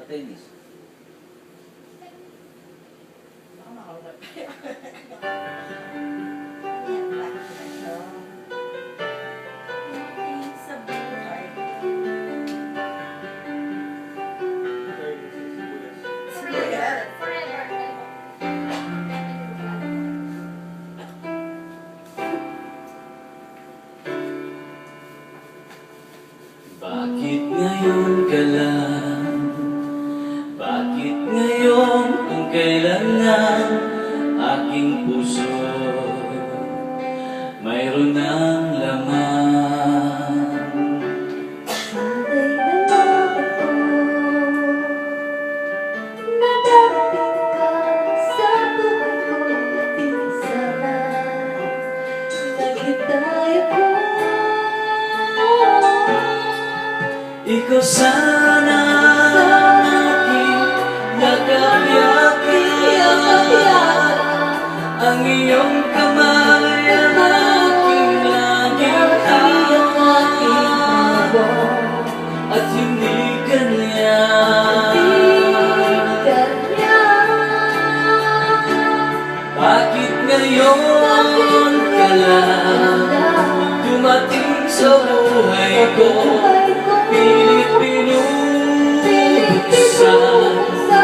Tennis. Baka makaulap. Sa buhay. Forever. Bakit ngayon ka lang? Bakit ngayon kung kailan ang aking puso mayroon ng laman? Bagay na bakit ko nadarating ka sa buhay ko at isahan nagkitayo ko. Ikaw sana ang aking yakap-yakap, ang iyong kamay ang aking laging hawak, at hindi kanya. Bakit ngayon ka lang dumating sa buhay ko? Pilit binubuksan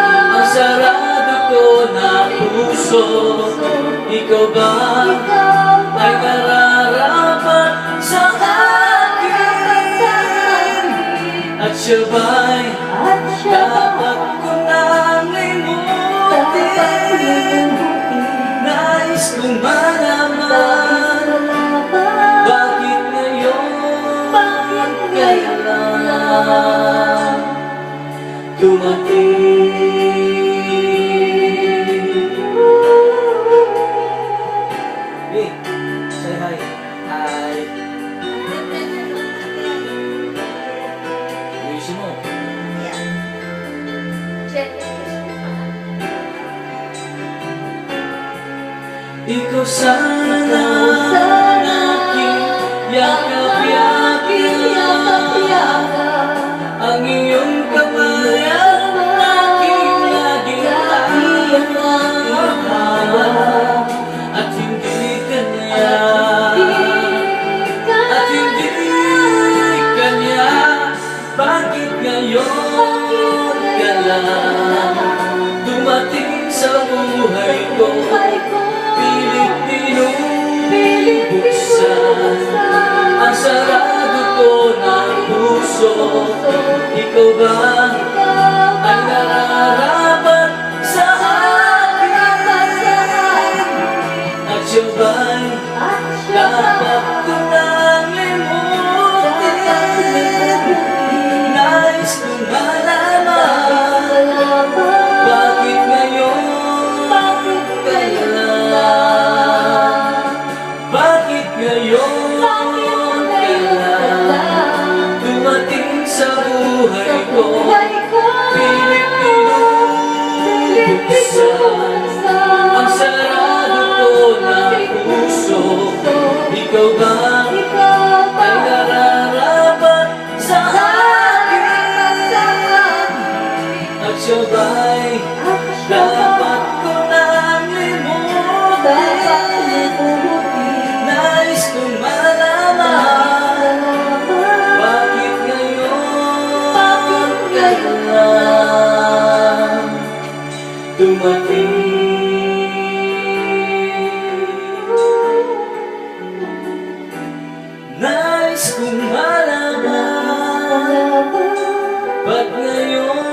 ang sarado ko na puso. Ikaw ba ay nararapat sa akin? At siya ba'y dapat ko nang limutin? Nais kong malaman, bakit ngayon kaya lang dumating? Hey, say hi. Hi. Ayusin mo. Ikaw sana ang aking yakap-yakap, ang iyong kamay ang aking laging hawak, at hindi kanya, at hindi kanya. Bakit ngayon ka lang dumating sa buhay ko? Pilit binubuksan ang sarado ko ng puso. Ikaw ba ay nararapat sa akin? At siya ba'y dapat ko nang limutin? Nais kong malaman, bakit ngayon kaya lang? Bakit ngayon kailan dumating sa buhay ko? Pilit binubuksan ang sarado ko ng puso. Ikaw ba ay nararapat sa akin? At siya ba'y dapat ko nang limutin? Nais kong malaman, bakit ngayon kailan dumating? Nais kong malaman, ba't ngayon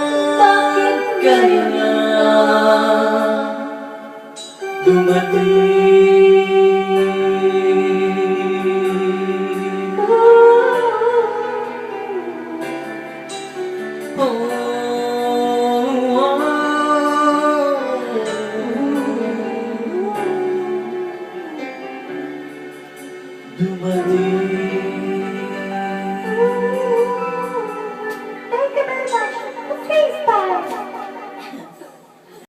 kailan dumating? Oh.